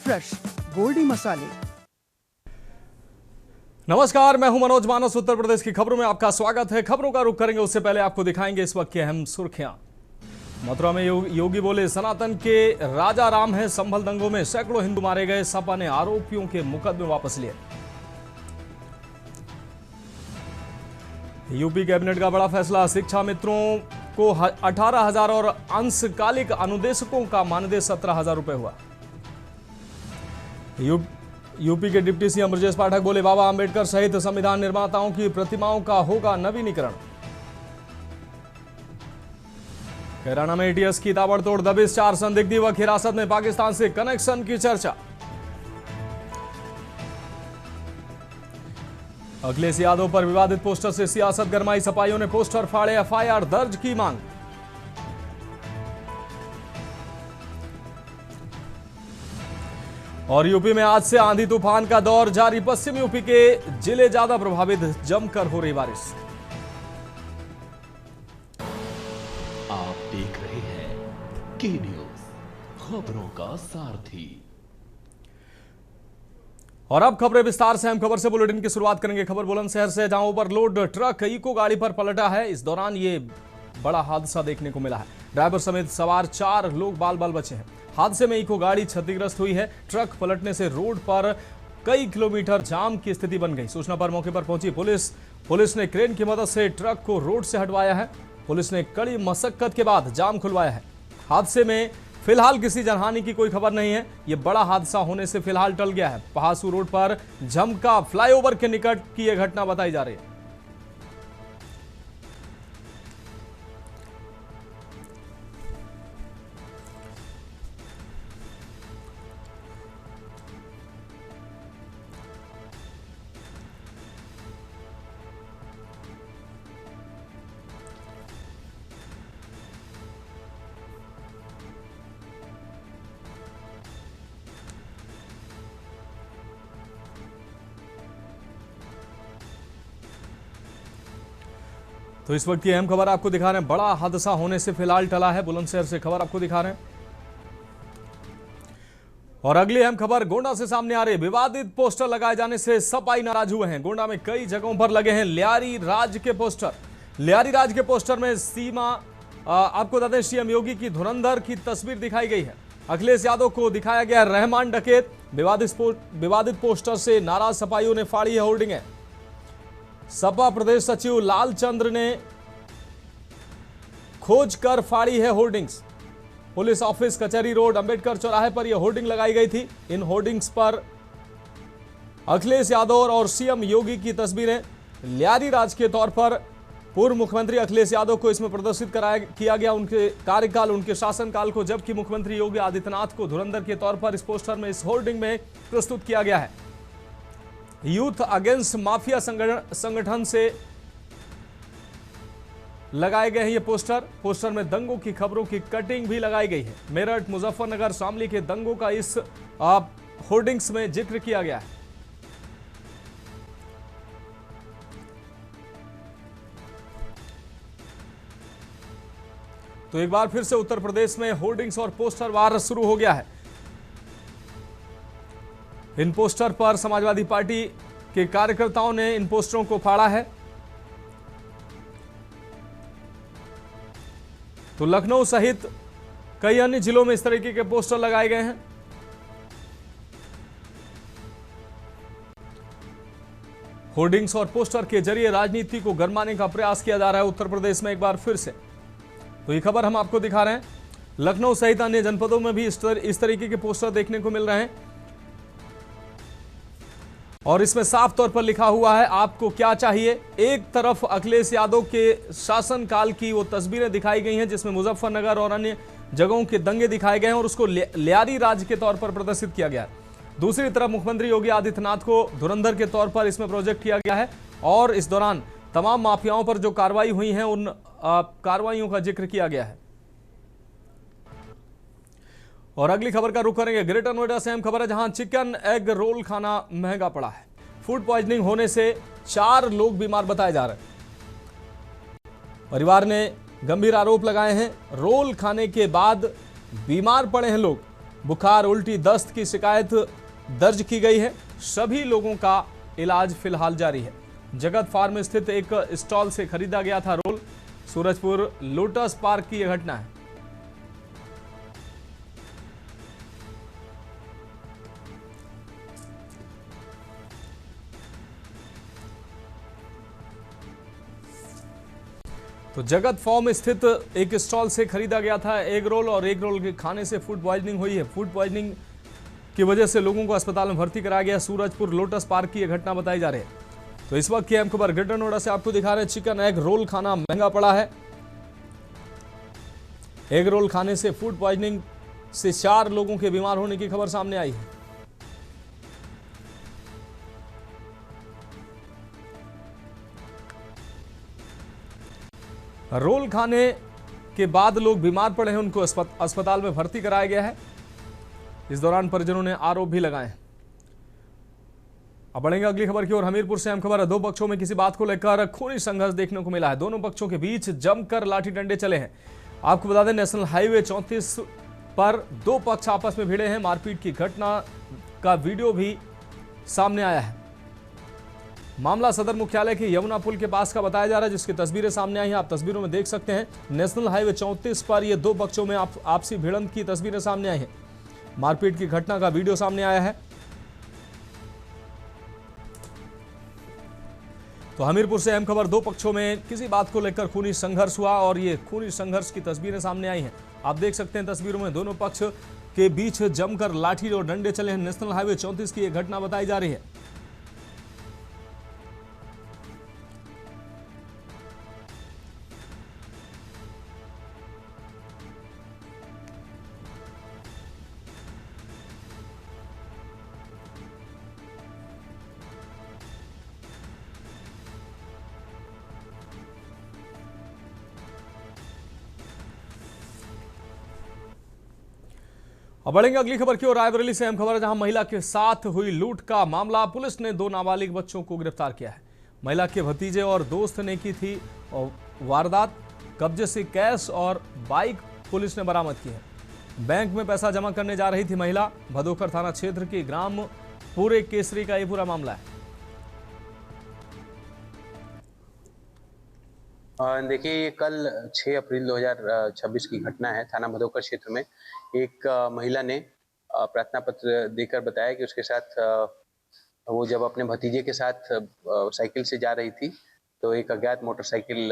Fresh Goldy मसाले। नमस्कार, मैं हूं मनोज मानस। उत्तर प्रदेश की खबरों में आपका स्वागत है। खबरों का रुख करेंगे उससे पहले आपको दिखाएंगे इस वक्त की अहम सुर्खियां। मथुरा में योगी बोले सनातन के राजा राम है। संभल दंगों में सैकड़ों हिंदू मारे गए। सपा ने आरोपियों के मुकदमे वापस लिए। यूपी कैबिनेट का बड़ा फैसला, शिक्षा मित्रों को 18,000 और अंशकालिक अनुदेशकों का मानदेय 17,000 रुपए हुआ। यूपी के डिप्टी सीएम ब्रजेश पाठक बोले बाबा अंबेडकर सहित संविधान निर्माताओं की प्रतिमाओं का होगा नवीनीकरण। हरियाणा में एटीएस की ताबड़तोड़ दबिश, 4 संदिग्ध युवक हिरासत में, पाकिस्तान से कनेक्शन की चर्चा। अखिलेश यादव पर विवादित पोस्टर से सियासत गरमाई, सपाइयों ने पोस्टर फाड़े, एफआईआर दर्ज की मांग। और यूपी में आज से आंधी तूफान का दौर जारी, पश्चिम यूपी के जिले ज्यादा प्रभावित, जमकर हो रही बारिश। आप देख रहे हैं के न्यूज, खबरों का सारथी। और अब खबरें विस्तार से। हम खबर से बुलेटिन की शुरुआत करेंगे खबर बुलंदशहर से, जहां ओवरलोड ट्रक इको गाड़ी पर पलटा है। इस दौरान ये बड़ा हादसा देखने को मिला है। ड्राइवर समेत सवार 4 लोग बाल बाल बचे हैं। हादसे में इको गाड़ी क्षतिग्रस्त हुई है। ट्रक पलटने से रोड पर कई किलोमीटर जाम की स्थिति बन गई। सूचना पर मौके पर पहुंची पुलिस ने क्रेन की मदद से ट्रक को रोड से हटवाया है। पुलिस ने कड़ी मशक्कत के बाद जाम खुलवाया है। हादसे में फिलहाल किसी जनहानि की कोई खबर नहीं है। यह बड़ा हादसा होने से फिलहाल टल गया है। पहासू रोड पर झमका फ्लाईओवर के निकट की यह घटना बताई जा रही है। तो इस वक्त की अहम खबर आपको दिखा रहे हैं। बड़ा हादसा होने से फिलहाल टला है। बुलंदशहर से खबर आपको दिखा रहे हैं। और अगली अहम खबर गोंडा से सामने आ रही है। विवादित पोस्टर लगाए जाने से सपाई नाराज हुए हैं। गोंडा में कई जगहों पर लगे हैं लियारी राज के पोस्टर। लियारी राज के पोस्टर में आपको बता दें सीएम योगी की धुरंधर की तस्वीर दिखाई गई है। अखिलेश यादव को दिखाया गया रहमान डकैत। विवादित पोस्टर से नाराज सपाइयों ने फाड़ी है होर्डिंगें। सपा प्रदेश सचिव लालचंद्र ने खोज कर फाड़ी है होर्डिंग्स। पुलिस ऑफिस, कचहरी रोड, अंबेडकर चौराहे पर यह होर्डिंग लगाई गई थी। इन होर्डिंग्स पर अखिलेश यादव और सीएम योगी की तस्वीरें। लियारी राज के तौर पर पूर्व मुख्यमंत्री अखिलेश यादव को इसमें प्रदर्शित किया गया, उनके कार्यकाल, उनके शासनकाल को, जबकि मुख्यमंत्री योगी आदित्यनाथ को धुरंधर के तौर पर इस पोस्टर में, इस होर्डिंग में प्रस्तुत किया गया है। यूथ अगेंस्ट माफिया संगठन से लगाए गए हैं ये पोस्टर में दंगों की खबरों की कटिंग भी लगाई गई है। मेरठ, मुजफ्फरनगर, शामली के दंगों का इस होर्डिंग्स में जिक्र किया गया है। तो एक बार फिर से उत्तर प्रदेश में होर्डिंग्स और पोस्टर वार शुरू हो गया है। इन पोस्टर पर समाजवादी पार्टी के कार्यकर्ताओं ने इन पोस्टरों को फाड़ा है। तो लखनऊ सहित कई अन्य जिलों में इस तरीके के पोस्टर लगाए गए हैं। होर्डिंग्स और पोस्टर के जरिए राजनीति को गरमाने का प्रयास किया जा रहा है उत्तर प्रदेश में एक बार फिर से। तो ये खबर हम आपको दिखा रहे हैं। लखनऊ सहित अन्य जनपदों में भी इस तरीके के पोस्टर देखने को मिल रहे हैं। और इसमें साफ तौर पर लिखा हुआ है आपको क्या चाहिए। एक तरफ अखिलेश यादव के शासनकाल की वो तस्वीरें दिखाई गई हैं जिसमें मुजफ्फरनगर और अन्य जगहों के दंगे दिखाए गए हैं और उसको लियारी राज के तौर पर प्रदर्शित किया गया है। दूसरी तरफ मुख्यमंत्री योगी आदित्यनाथ को धुरंधर के तौर पर इसमें प्रोजेक्ट किया गया है और इस दौरान तमाम माफियाओं पर जो कार्रवाई हुई है उन कार्रवाइयों का जिक्र किया गया है। और अगली खबर का रुख करेंगे ग्रेटर नोएडा से। अहम खबर है जहां चिकन एग रोल खाना महंगा पड़ा है। फूड पॉइजनिंग होने से 4 लोग बीमार बताए जा रहे हैं। परिवार ने गंभीर आरोप लगाए हैं। रोल खाने के बाद बीमार पड़े हैं लोग। बुखार, उल्टी, दस्त की शिकायत दर्ज की गई है। सभी लोगों का इलाज फिलहाल जारी है। जगत फार्म स्थित एक स्टॉल से खरीदा गया था रोल। सूरजपुर लोटस पार्क की यह घटना है। तो जगत फार्म स्थित एक स्टॉल से खरीदा गया था एग रोल और एग रोल के खाने से फूड पॉइजनिंग हुई है। फूड पॉइजनिंग की वजह से लोगों को अस्पताल में भर्ती कराया गया। सूरजपुर लोटस पार्क की यह घटना बताई जा रही है। तो इस वक्त की अहम खबर ग्रेटर नोएडा से आपको दिखा रहे हैं। चिकन एग रोल खाना महंगा पड़ा है। एग रोल खाने से फूड पॉइजनिंग से 4 लोगों के बीमार होने की खबर सामने आई है। रोल खाने के बाद लोग बीमार पड़े हैं, उनको अस्पताल में भर्ती कराया गया है। इस दौरान परिजनों ने आरोप भी लगाए। अब बढ़ेंगे अगली खबर की ओर। हमीरपुर से अहम खबर है। 2 पक्षों में किसी बात को लेकर खूनी संघर्ष देखने को मिला है। दोनों पक्षों के बीच जमकर लाठी डंडे चले हैं। आपको बता दें, नेशनल हाईवे 34 पर 2 पक्ष आपस में भिड़े हैं। मारपीट की घटना का वीडियो भी सामने आया है। मामला सदर मुख्यालय के यमुना पुल के पास का बताया जा रहा है, जिसकी तस्वीरें सामने आई हैं। आप तस्वीरों में देख सकते हैं। नेशनल हाईवे 34 पर ये 2 पक्षों में आपसी भिड़ंत की तस्वीरें सामने आई हैं। मारपीट की घटना का वीडियो सामने आया है। तो हमीरपुर से अहम खबर। 2 पक्षों में किसी बात को लेकर खूनी संघर्ष हुआ और ये खूनी संघर्ष की तस्वीरें सामने आई हैं। आप देख सकते हैं तस्वीरों में दोनों पक्ष के बीच जमकर लाठी और डंडे चले हैं। नेशनल हाईवे 34 की यह घटना बताई जा रही है। अब बढ़ेंगे अगली खबर की ओर। रायबरेली से अहम खबर है, जहां महिला के साथ हुई लूट का मामला। पुलिस ने 2 नाबालिग बच्चों को गिरफ्तार किया है। महिला के भतीजे और दोस्त ने की थी वारदात। कब्जे से कैश और बाइक पुलिस ने बरामद की है। बैंक में पैसा जमा करने जा रही थी महिला। भदोकर थाना क्षेत्र के ग्राम पूरे केसरी का यह पूरा मामला है। देखिए, ये कल 6 अप्रैल 2026 की घटना है। थाना भदोकर क्षेत्र में एक महिला ने प्रार्थना पत्र देकर बताया कि उसके साथ वो जब अपने भतीजे के साथ साइकिल से जा रही थी तो एक अज्ञात मोटरसाइकिल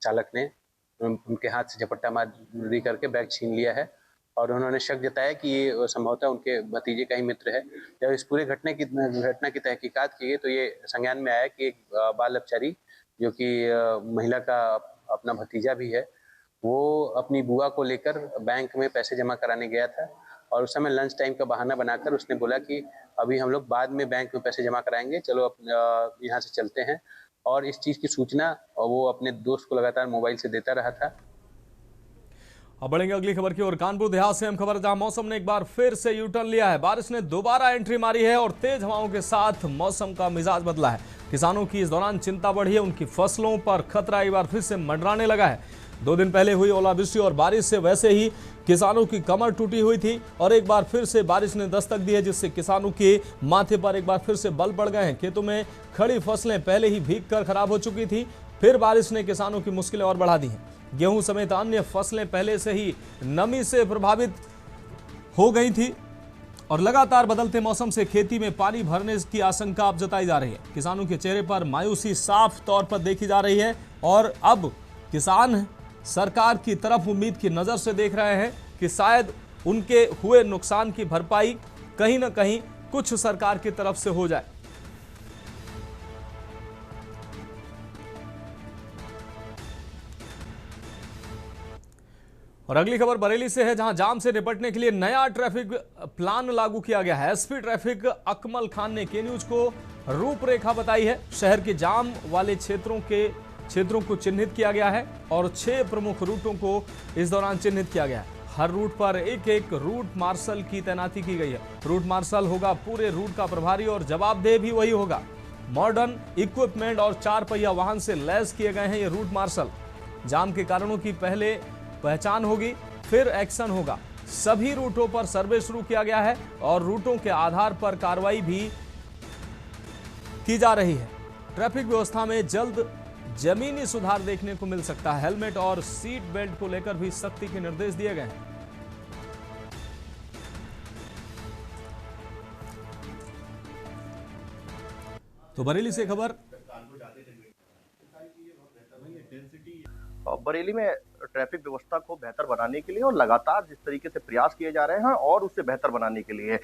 चालक ने उनके हाथ से झपट्टा मारी करके बैग छीन लिया है और उन्होंने शक जताया कि ये संभवतः उनके भतीजे का ही मित्र है। जब इस पूरे घटना की तहकीकात की गई तो ये संज्ञान में आया कि एक बाल अपचारी जो कि महिला का अपना भतीजा भी है, वो अपनी बुआ को लेकर बैंक में पैसे जमा कराने गया था और उस समय लंच टाइम का बहाना बनाकर उसने बोला कि अभी हम लोग बाद में बैंक में पैसे जमा कराएंगे, चलो यहाँ से चलते हैं। और इस चीज़ की सूचना वो अपने दोस्त को लगातार मोबाइल से देता रहा था। अब बढ़ेंगे अगली खबर की ओर। कानपुर देहात से हम खबर, जहां मौसम ने एक बार फिर से यू टर्न लिया है। बारिश ने दोबारा एंट्री मारी है और तेज हवाओं के साथ मौसम का मिजाज बदला है। किसानों की इस दौरान चिंता बढ़ी है। उनकी फसलों पर खतरा एक बार फिर से मंडराने लगा है। 2 दिन पहले हुई ओलावृष्टि और बारिश से वैसे ही किसानों की कमर टूटी हुई थी और एक बार फिर से बारिश ने दस्तक दी है, जिससे किसानों के माथे पर एक बार फिर से बल पड़ गए हैं। खेतों में खड़ी फसलें पहले ही भीग कर खराब हो चुकी थी, फिर बारिश ने किसानों की मुश्किलें और बढ़ा दी हैं। गेहूं समेत अन्य फसलें पहले से ही नमी से प्रभावित हो गई थी और लगातार बदलते मौसम से खेती में पानी भरने की आशंका अब जताई जा रही है। किसानों के चेहरे पर मायूसी साफ तौर पर देखी जा रही है और अब किसान सरकार की तरफ उम्मीद की नजर से देख रहे हैं कि शायद उनके हुए नुकसान की भरपाई कहीं ना कहीं कुछ सरकार की तरफ से हो जाए। और अगली खबर बरेली से है, जहां जाम से निपटने के लिए नया ट्रैफिक प्लान लागू किया गया है। एसपी ट्रैफिक अकमल खान ने के न्यूज को रूपरेखा बताई है। शहर के जाम वाले क्षेत्रों को चिन्हित किया गया है और 6 प्रमुख रूटों को इस दौरान चिन्हित किया गया है। हर रूट पर एक रूट मार्शल की तैनाती की गई है। रूट मार्शल होगा पूरे रूट का प्रभारी और जवाबदेह भी वही होगा। मॉडर्न इक्विपमेंट और 4 पहिया वाहन से लैस किए गए हैं ये रूट मार्शल। जाम के कारणों की पहले पहचान होगी, फिर एक्शन होगा। सभी रूटों पर सर्वे शुरू किया गया है और रूटों के आधार पर कार्रवाई भी की जा रही है। ट्रैफिक व्यवस्था में जल्द जमीनी सुधार देखने को मिल सकता है। हेलमेट और सीट बेल्ट को लेकर भी सख्ती के निर्देश दिए गए हैं। तो बरेली से खबर। बरेली में ट्रैफिक व्यवस्था को बेहतर बनाने के लिए और लगातार जिस तरीके से प्रयास किए जा रहे हैं और उससे बेहतर बनाने के लिए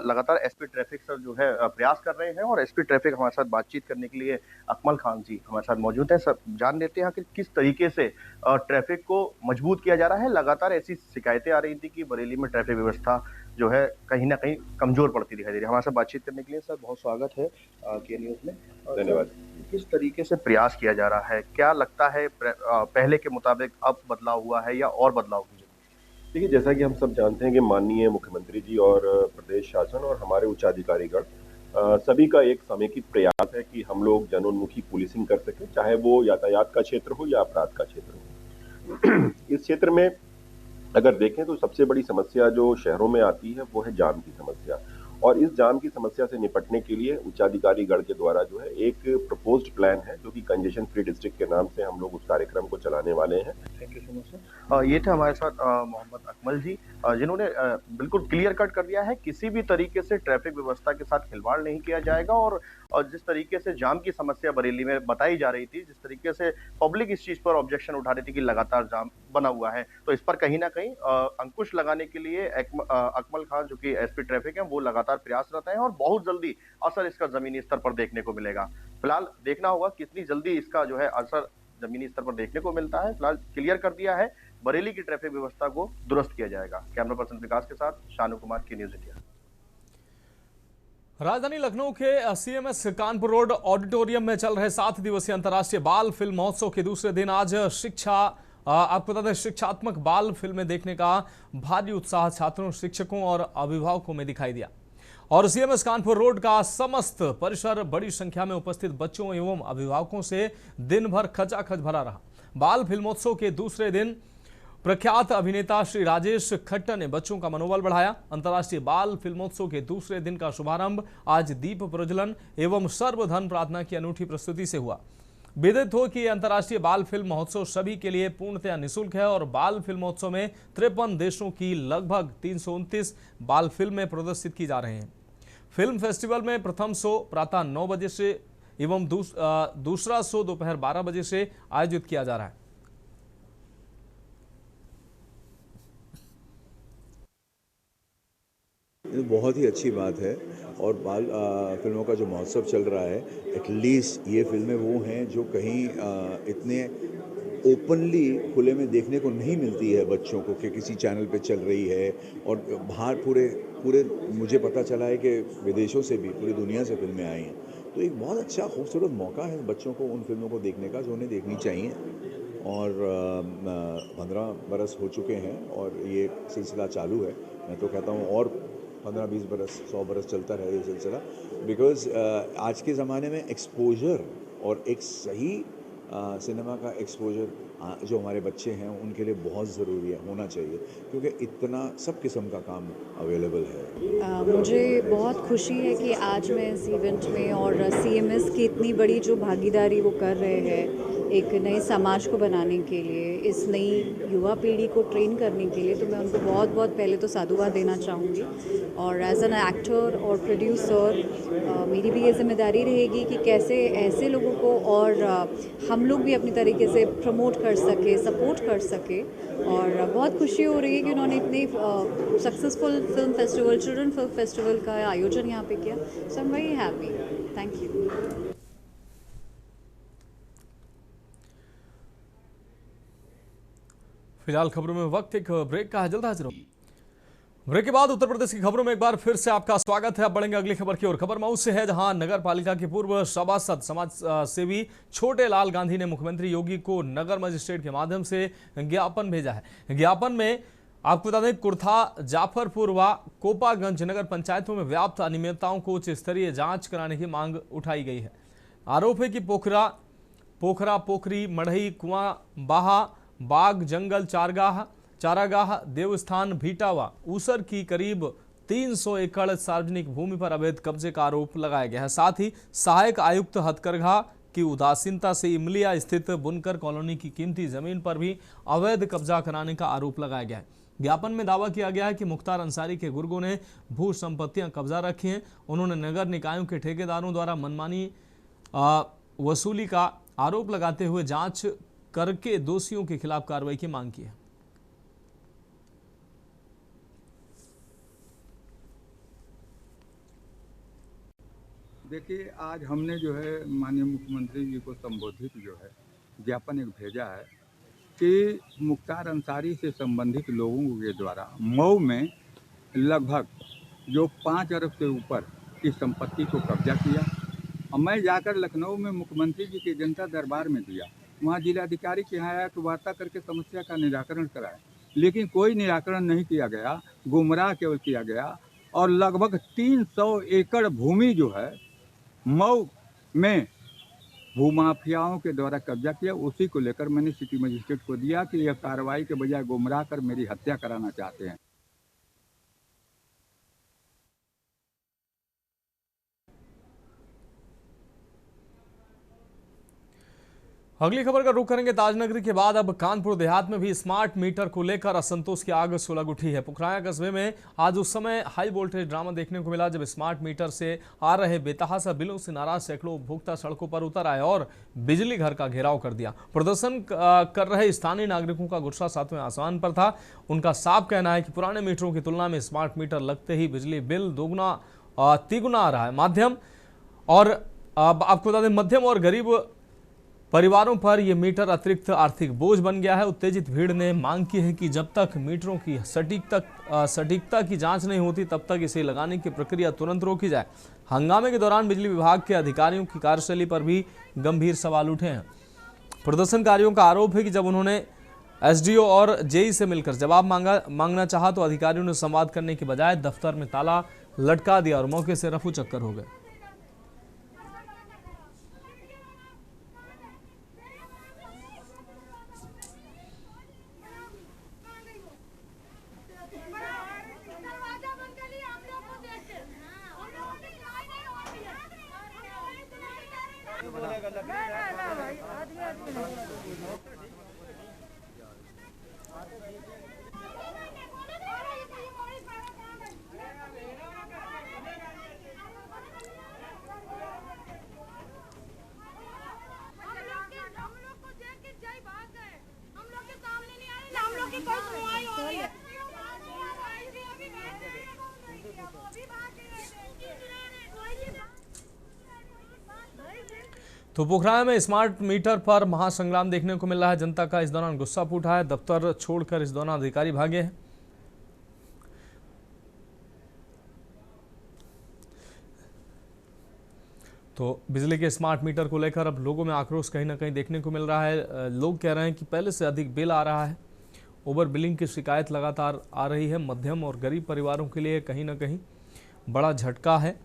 लगातार एसपी ट्रैफिक सर जो है प्रयास कर रहे हैं। और एसपी ट्रैफिक हमारे साथ बातचीत करने के लिए अकमल खान जी हमारे साथ मौजूद हैं। सब जान लेते हैं कि किस तरीके से ट्रैफिक को मजबूत किया जा रहा है। लगातार ऐसी शिकायतें आ रही थी कि बरेली में ट्रैफिक व्यवस्था जो है कहीं ना कहीं कमजोर पड़ती दिखाई दे रही है। हमारे साथ बातचीत करने के लिए सर बहुत स्वागत है के न्यूज़ में। धन्यवाद। किस तरीके से प्रयास किया जा रहा है, क्या लगता है पहले के मुताबिक अब बदलाव हुआ है या और बदलाव की जरूरत? देखिए, जैसा कि हम सब जानते हैं कि माननीय मुख्यमंत्री जी और प्रदेश शासन और हमारे उच्चाधिकारीगण सभी का एक समेकित प्रयास है कि हम लोग जनोन्मुखी पुलिसिंग कर सकें, चाहे वो यातायात का क्षेत्र हो या अपराध का क्षेत्र हो। इस क्षेत्र में अगर देखें तो सबसे बड़ी समस्या जो शहरों में आती है वो है जाम की समस्या। और इस जाम की समस्या से निपटने के लिए उच्चाधिकारी गण के द्वारा जो है एक प्रपोज्ड प्लान है जो कि कंजेशन फ्री डिस्ट्रिक्ट के नाम से हम लोग उस कार्यक्रम को चलाने वाले हैं। Thank you so much sir. ये थे हमारे साथ मोहम्मद अकमल जी जिन्होंने बिल्कुल क्लियर कट कर दिया है किसी भी तरीके से ट्रैफिक व्यवस्था के साथ खिलवाड़ नहीं किया जाएगा। और जिस तरीके से जाम की समस्या बरेली में बताई जा रही थी, जिस तरीके से पब्लिक इस चीज पर ऑब्जेक्शन उठा रही थी कि लगातार जाम बना हुआ है, तो इस पर कहीं ना कहीं अंकुश लगाने के लिए अकमल खान जो कि एसपी ट्रैफिक है वो लगातार प्रयासरत है और बहुत जल्दी असर इसका जमीनी स्तर पर देखने को मिलेगा। फिलहाल देखना होगा कितनी जल्दी इसका जो है असर जमीनी स्तर पर देखने को मिलता है। फिलहाल क्लियर कर दिया है बरेली की ट्रैफिक व्यवस्था को दुरुस्त किया जाएगा। कैमरा पर्सन विकास के साथ शानू कुमार की न्यूज़ इंडिया। राजधानी लखनऊ के सीएमएस कानपुर रोड ऑडिटोरियम में चल रहे 7 दिवसीय अंतर्राष्ट्रीय बाल फिल्म महोत्सव के दूसरे दिन आज आपको बता दें शिक्षात्मक बाल फिल्में देखने का भारी उत्साह छात्रों, शिक्षकों और अभिभावकों में दिखाई दिया। और सीएमएस कानपुर रोड का समस्त परिसर बड़ी संख्या में उपस्थित बच्चों एवं अभिभावकों से दिन भर खचाखच भरा रहा। बाल फिल्मोत्सव के दूसरे दिन प्रख्यात अभिनेता श्री राजेश खट्टर ने बच्चों का मनोबल बढ़ाया। अंतर्राष्ट्रीय बाल फिल्मोत्सव के दूसरे दिन का शुभारंभ आज दीप प्रज्वलन एवं सर्वधर्म प्रार्थना की अनूठी प्रस्तुति से हुआ। विदित हो कि अंतर्राष्ट्रीय बाल फिल्म महोत्सव सभी के लिए पूर्णतया निःशुल्क है और बाल फिल्मोत्सव में 53 देशों की लगभग 329 बाल फिल्में प्रदर्शित की जा रही हैं। फिल्म फेस्टिवल में प्रथम शो प्रातः 9 बजे से एवं दूसरा शो दोपहर 12 बजे से आयोजित किया जा रहा है। बहुत ही अच्छी बात है और बाल फिल्मों का जो महोत्सव चल रहा है, एटलीस्ट ये फिल्में वो हैं जो कहीं इतने ओपनली खुले में देखने को नहीं मिलती है बच्चों को कि किसी चैनल पे चल रही है। और बाहर पूरे मुझे पता चला है कि विदेशों से भी पूरी दुनिया से फिल्में आई हैं, तो एक बहुत अच्छा खूबसूरत मौका है बच्चों को उन फिल्मों को देखने का जो उन्हें देखनी चाहिए। और 15 बरस हो चुके हैं और ये सिलसिला चालू है। मैं तो कहता हूँ और 15-20 बरस 100 बरस चलता रहे ये सिलसिला, बिकॉज़ आज के ज़माने में एक्सपोजर और एक सही सिनेमा का एक्सपोजर जो हमारे बच्चे हैं उनके लिए बहुत ज़रूरी है, होना चाहिए, क्योंकि इतना सब किस्म का काम अवेलेबल है। मुझे बहुत खुशी है कि आज मैं इस इवेंट में और सीएमएस की इतनी बड़ी जो भागीदारी वो कर रहे हैं एक नए समाज को बनाने के लिए, इस नई युवा पीढ़ी को ट्रेन करने के लिए, तो मैं उनको बहुत बहुत पहले तो साधुवाद देना चाहूँगी। और एज एन एक्टर और प्रोड्यूसर मेरी भी ये जिम्मेदारी रहेगी कि कैसे ऐसे लोगों को और हम लोग भी अपनी तरीके से प्रमोट कर सके, सपोर्ट कर सके। और बहुत खुशी हो रही है कि उन्होंने इतनी successful film festival, children film festival का आयोजन यहाँ पे किया। So I am very happy. Thank you. फिलहाल खबरों में वक्त एक ब्रेक का है, जल्द हाजिर होंगे। ब्रेक के बाद उत्तर प्रदेश की खबरों में एक बार फिर से आपका स्वागत है। अब बढ़ेंगे अगली खबर की ओर। खबर मऊ से है, जहां नगर पालिका के पूर्व सभासद समाज सेवी छोटे लाल गांधी ने मुख्यमंत्री योगी को नगर मजिस्ट्रेट के माध्यम से ज्ञापन भेजा है। ज्ञापन में आपको बता दें कुर्था, जाफरपुर व कोपागंज नगर पंचायतों में व्याप्त अनियमितताओं को उच्च स्तरीय जांच कराने की मांग उठाई गई है। आरोप है कि पोखरा, पोखरी, मढ़ई, कुआं, बाहा, बाग, जंगल, चारागाह, देवस्थान, भीटावा, ऊसर की करीब 300 एकड़ सार्वजनिक भूमि पर अवैध कब्जे का आरोप लगाया गया है। साथ ही सहायक आयुक्त हथकरघा की उदासीनता से इमलिया स्थित बुनकर कॉलोनी की कीमती जमीन पर भी अवैध कब्जा कराने का आरोप लगाया गया है। ज्ञापन में दावा किया गया है कि मुख्तार अंसारी के गुर्गों ने भू संपत्तियां कब्जा रखी हैं। उन्होंने नगर निकायों के ठेकेदारों द्वारा मनमानी वसूली का आरोप लगाते हुए जांच करके दोषियों के खिलाफ कार्रवाई की मांग की है। देखिए, आज हमने जो है माननीय मुख्यमंत्री जी को संबोधित जो है ज्ञापन एक भेजा है कि मुख्तार अंसारी से संबंधित लोगों के द्वारा मऊ में लगभग जो 5 अरब से ऊपर की संपत्ति को कब्जा किया और मैं जाकर लखनऊ में मुख्यमंत्री जी के जनता दरबार में दिया। वहाँ जिलाधिकारी के यहाँ आया तो वार्ता करके समस्या का निराकरण कराया, लेकिन कोई निराकरण नहीं किया गया, गुमराह केवल किया गया। और लगभग 300 एकड़ भूमि जो है मऊ में भूमाफियाओं के द्वारा कब्जा किया। उसी को लेकर मैंने सिटी मजिस्ट्रेट को दिया कि यह कार्रवाई के बजाय गुमराह कर मेरी हत्या कराना चाहते हैं। अगली खबर का रुख करेंगे ताजनगरी के बाद अब कानपुर देहात में भी स्मार्ट मीटर को लेकर असंतोष की आग सुलग उठी है। पुखराया कस्बे में आज उस समय हाई वोल्टेज ड्रामा देखने को मिला जब स्मार्ट मीटर से आ रहे बेतहासा बिलों से नाराज सैकड़ों उपभोक्ता सड़कों पर उतर आए और बिजली घर का घेराव कर दिया। प्रदर्शन कर रहे स्थानीय नागरिकों का गुस्सा सातवें आसमान पर था। उनका साफ कहना है कि पुराने मीटरों की तुलना में स्मार्ट मीटर लगते ही बिजली बिल दोगुना तिगुना आ रहा है। आपको बता दें, मध्यम और गरीब परिवारों पर यह मीटर अतिरिक्त आर्थिक बोझ बन गया है। उत्तेजित भीड़ ने मांग की है कि जब तक मीटरों की सटीकता की जांच नहीं होती तब तक इसे लगाने की प्रक्रिया तुरंत रोकी जाए। हंगामे के दौरान बिजली विभाग के अधिकारियों की कार्यशैली पर भी गंभीर सवाल उठे हैं। प्रदर्शनकारियों का आरोप है कि जब उन्होंने एसडीओ और जेई से मिलकर जवाब मांगना चाहा तो अधिकारियों ने संवाद करने के बजाय दफ्तर में ताला लटका दिया और मौके से रफू चक्कर हो गए। तो पोखराया में स्मार्ट मीटर पर महासंग्राम देखने को मिल रहा है। जनता का इस दौरान गुस्सा फूटा है। दफ्तर छोड़कर इस दौरान अधिकारी भागे हैं। तो बिजली के स्मार्ट मीटर को लेकर अब लोगों में आक्रोश कहीं ना कहीं देखने को मिल रहा है। लोग कह रहे हैं कि पहले से अधिक बिल आ रहा है। ओवर बिलिंग की शिकायत लगातार आ रही है। मध्यम और गरीब परिवारों के लिए कहीं ना कहीं बड़ा झटका है।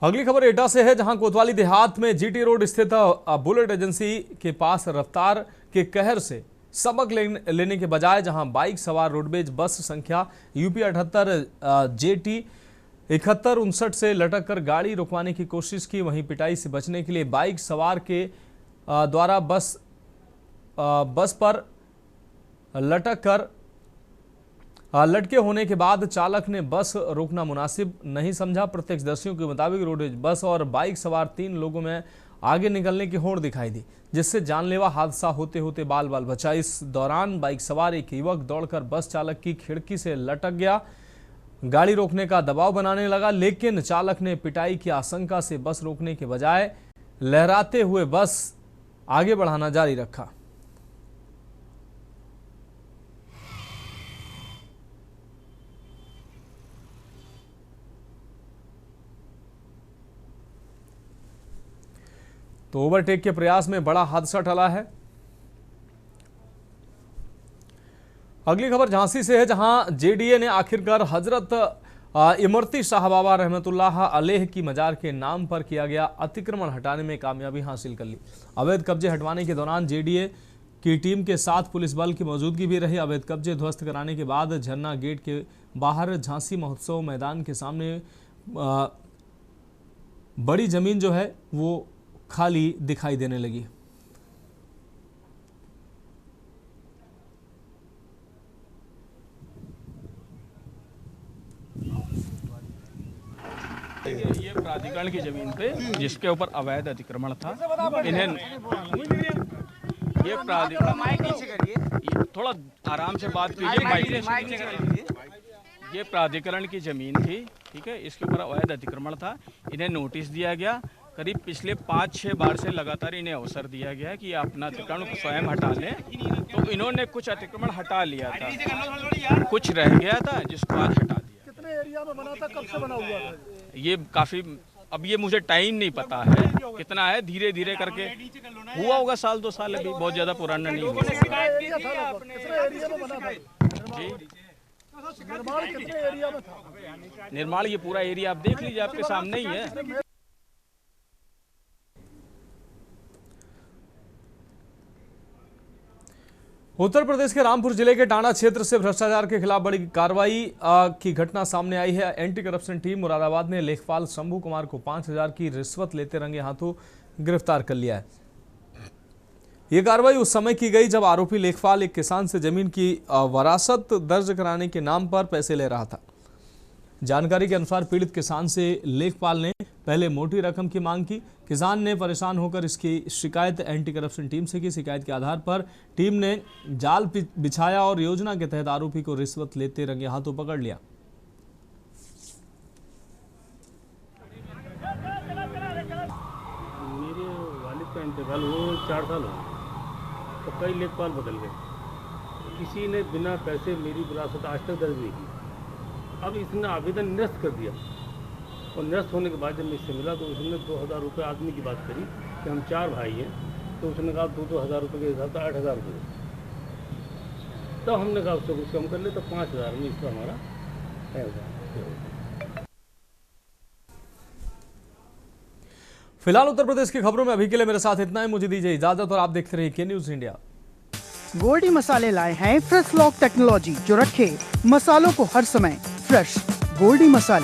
अगली खबर एटा से है, जहां कोतवाली देहात में जीटी रोड स्थित बुलेट एजेंसी के पास रफ्तार के कहर से सबक लेने के बजाय जहां बाइक सवार रोडवेज बस संख्या यूपी 78 JT 7159 से लटक कर गाड़ी रुकवाने की कोशिश की, वहीं पिटाई से बचने के लिए बाइक सवार के द्वारा बस पर लटके होने के बाद चालक ने बस रोकना मुनासिब नहीं समझा। प्रत्यक्षदर्शियों के मुताबिक रोडवेज बस और बाइक सवार 3 लोगों में आगे निकलने की होड़ दिखाई दी, जिससे जानलेवा हादसा होते होते बाल बाल बचा। इस दौरान बाइक सवार एक युवक दौड़कर बस चालक की खिड़की से लटक गया, गाड़ी रोकने का दबाव बनाने लगा, लेकिन चालक ने पिटाई की आशंका से बस रोकने के बजाय लहराते हुए बस आगे बढ़ाना जारी रखा। तो ओवरटेक के प्रयास में बड़ा हादसा टला है। अगली खबर झांसी से है, जहां जेडीए ने आखिरकार हजरत इमरती शाह बाबा रहमतुल्लाह अलैह की मजार के नाम पर किया गया अतिक्रमण हटाने में कामयाबी हासिल कर ली। अवैध कब्जे हटवाने के दौरान जेडीए की टीम के साथ पुलिस बल की मौजूदगी भी रही। अवैध कब्जे ध्वस्त कराने के बाद झरना गेट के बाहर झांसी महोत्सव मैदान के सामने बड़ी जमीन जो है वो खाली दिखाई देने लगी। ये प्राधिकरण की जमीन पे जिसके ऊपर अवैध अतिक्रमण था, इन्हें ये प्राधिकरण थोड़ा आराम से बात कीजिए। ये प्राधिकरण की जमीन थी, ठीक है, इसके ऊपर अवैध अतिक्रमण था। इन्हें नोटिस दिया गया। करीब पिछले 5-6 बार से लगातार इन्हें अवसर दिया गया कि अपना अतिक्रमण स्वयं हटा लें, तो इन्होंने कुछ अतिक्रमण हटा लिया था, कुछ रह गया था जिसको आज हटा दिया। कितने एरिया में बना था, कब से बना हुआ था? ये काफी, अब ये मुझे टाइम नहीं पता है कितना है, धीरे धीरे करके हुआ होगा, 1-2 साल, अभी बहुत ज्यादा पुराना नहीं हुआ। निर्माण कितने एरिया में था? निर्माण ये पूरा एरिया आप देख लीजिए, आपके सामने ही है। उत्तर प्रदेश के रामपुर जिले के टांडा क्षेत्र से भ्रष्टाचार के खिलाफ बड़ी कार्रवाई की घटना सामने आई है। एंटी करप्शन टीम मुरादाबाद ने लेखपाल शंभू कुमार को 5,000 की रिश्वत लेते रंगे हाथों गिरफ्तार कर लिया है। ये कार्रवाई उस समय की गई जब आरोपी लेखपाल एक किसान से जमीन की वरासत दर्ज कराने के नाम पर पैसे ले रहा था। जानकारी के अनुसार पीड़ित किसान से लेखपाल ने पहले मोटी रकम की मांग की। किसान ने परेशान होकर इसकी शिकायत एंटी करप्शन टीम से की। शिकायत के आधार पर टीम ने जाल बिछाया और योजना के तहत आरोपी को रिश्वत लेते रंगे हाथों पकड़ लिया। मेरे वालिद का इंतकाल हुए 4 साल हो, तो कई लेखपाल बदल गए। किसी ने बिना पैसे मेरी विरासत आज तक दर्ज नहीं की। अब इसने आवेदन निरस्त कर दिया, और निरस्त होने के बाद जब मैं इससे मिला तो उसने 2,000 रुपये आदमी की बात करी कि हम 4 भाई हैं, तो उसने कहा 2,000 रुपये के हिसाब से 8,000 रुपये। तब हमने कहा उससे कुछ कम कर ले, तो 5,000 में इसका हमारा है। फिलहाल उत्तर प्रदेश की खबरों में अभी के लिए मेरे साथ इतना ही। मुझे दीजिए इजाजत और आप देखते रहिए के न्यूज़ इंडिया। गोल्डी मसाले लाए हैं फ्रेश लॉक टेक्नोलॉजी, जो रखे मसालों को हर समय फ्रेश। गोल्डी मसाले।